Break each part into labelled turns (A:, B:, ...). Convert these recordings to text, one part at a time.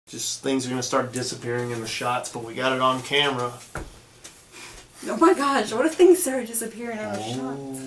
A: Just things are going to start disappearing in the shots, but we got it on camera.
B: Oh my gosh, what if things started disappearing in the shots?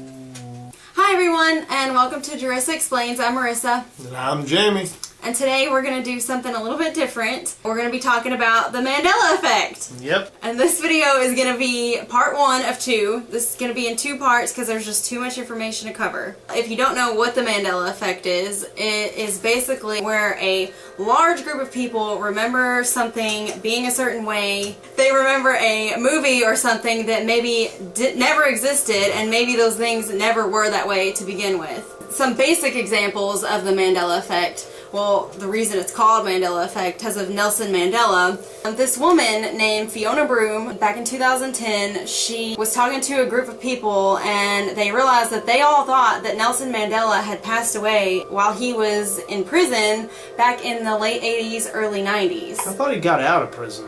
B: Hi everyone, and welcome to Jarissa Explains. I'm Marissa.
A: And I'm Jamie.
B: And today we're going to do something a little bit different. We're going to be talking about the Mandela effect.
A: Yep.
B: And this video is going to be part 1 of 2. This is going to be in 2 parts because there's just too much information to cover. If you don't know what the Mandela effect is, it is basically where a large group of people remember something being a certain way. They remember a movie or something that maybe never existed, and maybe those things never were that way to begin with. Some basic examples of the Mandela effect. Well, the reason it's called Mandela effect because of Nelson Mandela. This woman named Fiona Broome, back in 2010, she was talking to a group of people and they realized that they all thought that Nelson Mandela had passed away while he was in prison back in the late 80s, early 90s.
A: I thought he got out of prison.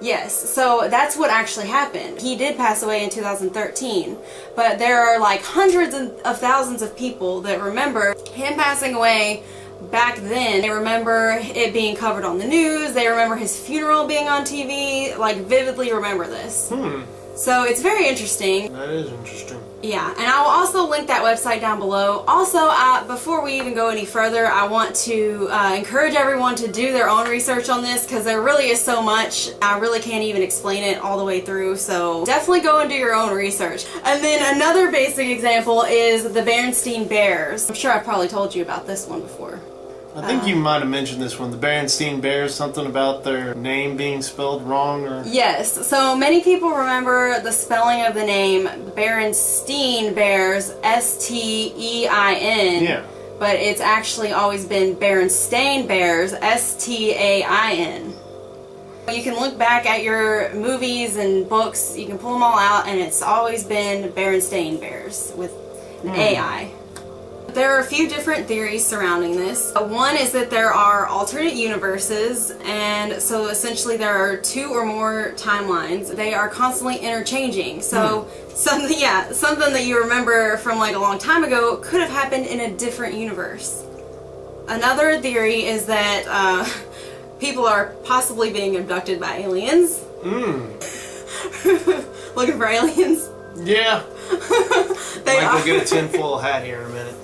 B: Yes, so that's what actually happened. He did pass away in 2013, but there are like hundreds of thousands of people that remember him passing away back then. They remember it being covered on the news, they remember his funeral being on TV, like vividly remember this. So it's very interesting.
A: That is interesting.
B: Yeah, and I will also link that website down below. Also, before we even go any further, I want to encourage everyone to do their own research on this because there really is so much. I really can't even explain it all the way through, so definitely go and do your own research. And then another basic example is the Berenstain Bears. I'm sure I've probably told you about this one before.
A: I think you might have mentioned this one. The Berenstain Bears, something about their name being spelled wrong, or...
B: Yes, so many people remember the spelling of the name Berenstain Bears, S-T-E-I-N.
A: Yeah.
B: But it's actually always been Berenstain Bears, S-T-A-I-N. You can look back at your movies and books, you can pull them all out, and it's always been Berenstain Bears with an A-I. There are a few different theories surrounding this. One is that there are alternate universes, and so essentially there are 2 or more timelines. They are constantly interchanging. So something that you remember from like a long time ago could have happened in a different universe. Another theory is that people are possibly being abducted by aliens. Looking for aliens?
A: Yeah. We'll get a tinfoil hat here in a minute.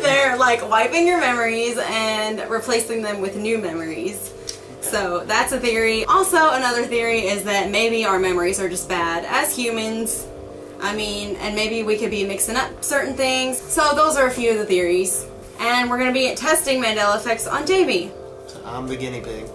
B: They're like wiping your memories and replacing them with new memories. So that's a theory. Also, another theory is that maybe our memories are just bad as humans. I mean, and maybe we could be mixing up certain things. So those are a few of the theories. And we're going to be testing Mandela effects on Jamie.
A: So I'm the guinea pig.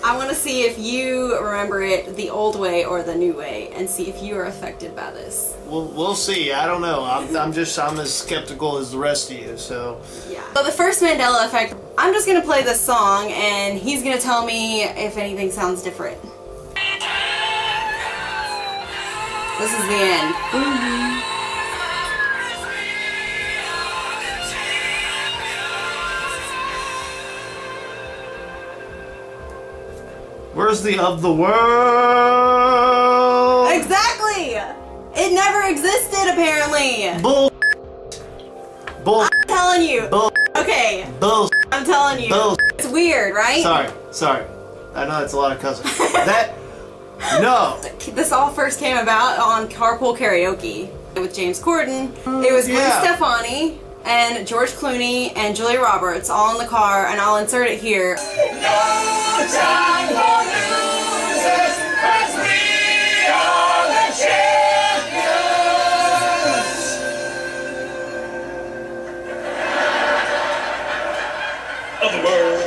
B: I want to see if you remember it the old way or the new way, and see if you are affected by this.
A: We'll see. I don't know. I'm as skeptical as the rest of you. So
B: yeah. So the first Mandela effect, I'm just gonna play this song, and he's gonna tell me if anything sounds different. This is the end.
A: Where's the of the world?
B: Exactly! It never existed, apparently!
A: Bull.
B: I'm telling you.
A: Bull.
B: Okay.
A: Bull.
B: I'm telling you.
A: Bull.
B: It's weird, right?
A: Sorry. I know that's a lot of cussing. No!
B: This all first came about on Carpool Karaoke with James Corden. It was Gwen Stefani and George Clooney and Julia Roberts all in the car, and I'll insert it here.
C: No time for losers, as we are the champions of the world.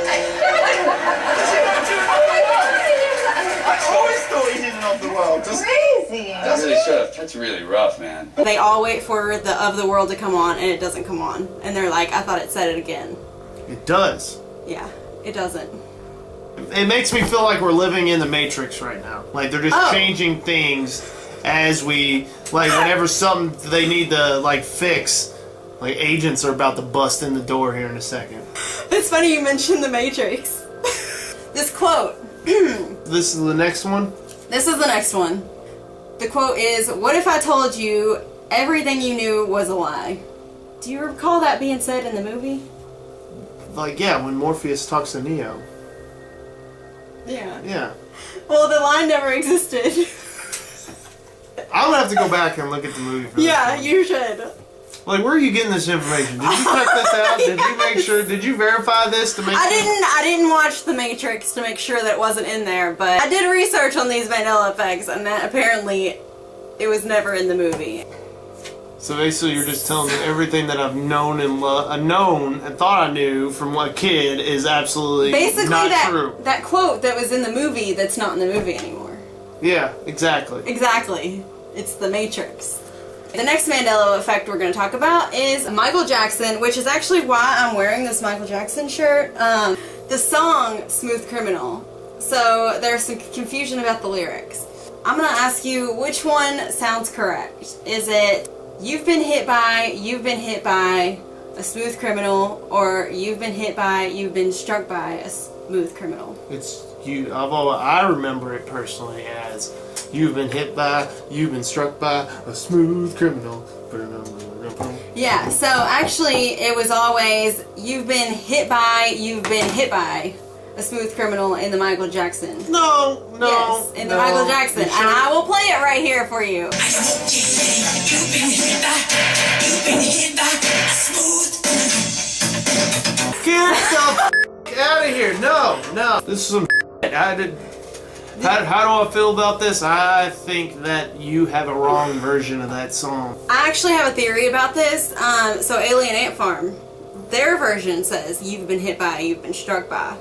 C: I always thought he didn't of the world.
D: Crazy. That's really rough, man.
B: They all wait for the of the world to come on, and it doesn't come on. And they're like, I thought it said it again.
A: It does.
B: Yeah, it doesn't.
A: It makes me feel like we're living in the Matrix right now. Like they're just changing things as we, like whenever something they need to like fix, like agents are about to bust in the door here in a second.
B: It's funny you mentioned the Matrix. This quote.
A: This is the next one?
B: This is the next one. The quote is, "What if I told you everything you knew was a lie?" Do you recall that being said in the movie?
A: Like, yeah, when Morpheus talks to Neo.
B: Yeah.
A: Yeah.
B: Well, the line never existed.
A: I'm gonna have to go back and look at the movie for this
B: Yeah,
A: one.
B: you should.
A: Like, where are you getting this information? Did you check this out? Did you make sure? Did you verify this to make sure?
B: I didn't watch The Matrix to make sure that it wasn't in there, but I did research on these Mandela effects, and that apparently it was never in the movie.
A: So basically, you're just telling me everything that I've known and thought I knew from a kid is absolutely
B: Basically,
A: not true.
B: that quote that was in the movie that's not in the movie anymore.
A: Yeah, exactly.
B: Exactly. It's The Matrix. The next Mandela effect we're going to talk about is Michael Jackson, which is actually why I'm wearing this Michael Jackson shirt. The song Smooth Criminal. So there's some confusion about the lyrics. I'm going to ask you which one sounds correct. Is it you've been hit by a smooth criminal, or you've been struck by a smooth criminal?
A: It's you. I remember it personally as you've been struck by a smooth criminal.
B: Yeah, so actually it was always you've been hit by a smooth criminal in the Michael Jackson.
A: No.
B: Yes, in the Michael Jackson.
A: You sure?
B: And I will play it right here for you.
A: Get the out of here! No. This is some. I did. How do I feel about this? I think that you have a wrong version of that song.
B: I actually have a theory about this. So Alien Ant Farm, their version says you've been struck by.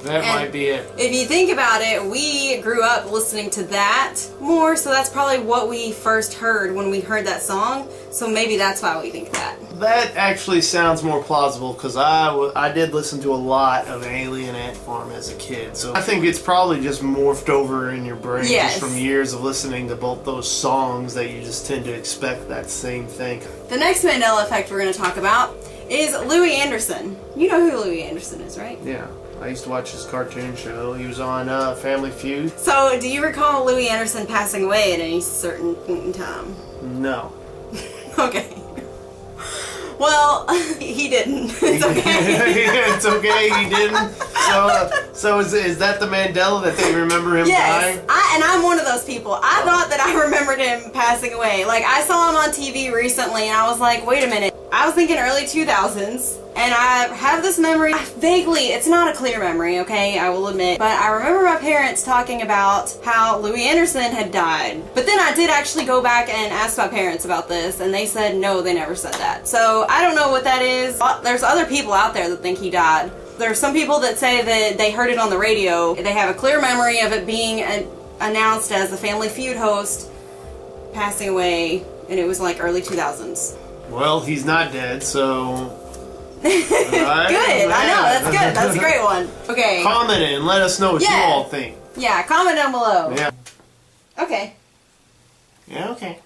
A: That might be it.
B: If you think about it, we grew up listening to that more, so that's probably what we first heard when we heard that song. So maybe that's why we think that.
A: That actually sounds more plausible because I did listen to a lot of Alien Ant Farm as a kid. So I think it's probably just morphed over in your brain
B: Yes.
A: just from years of listening to both those songs that you just tend to expect that same thing.
B: The next Mandela effect we're going to talk about is Louie Anderson. You know who Louie Anderson is, right?
A: Yeah. I used to watch his cartoon show. He was on Family Feud.
B: So, do you recall Louie Anderson passing away at any certain point in time?
A: No.
B: Okay. Well, he didn't. It's okay.
A: It's okay, he didn't. So is that the Mandela that they remember him
B: Yes,
A: dying?
B: I'm one of those people. I thought that I remembered him passing away. Like, I saw him on TV recently, and I was like, wait a minute. I was thinking early 2000s, and I have this memory, vaguely, it's not a clear memory, okay, I will admit, but I remember my parents talking about how Louie Anderson had died. But then I did actually go back and ask my parents about this, and they said no, they never said that. So I don't know what that is. There's other people out there that think he died. There's some people that say that they heard it on the radio. They have a clear memory of it being announced as the Family Feud host passing away, and it was like early 2000s.
A: Well, he's not dead, so...
B: Good, I know, that's good. That's a great one. Okay.
A: Comment in, let us know what you all think.
B: Yeah, comment down below.
A: Yeah.
B: Okay.
A: Yeah, okay.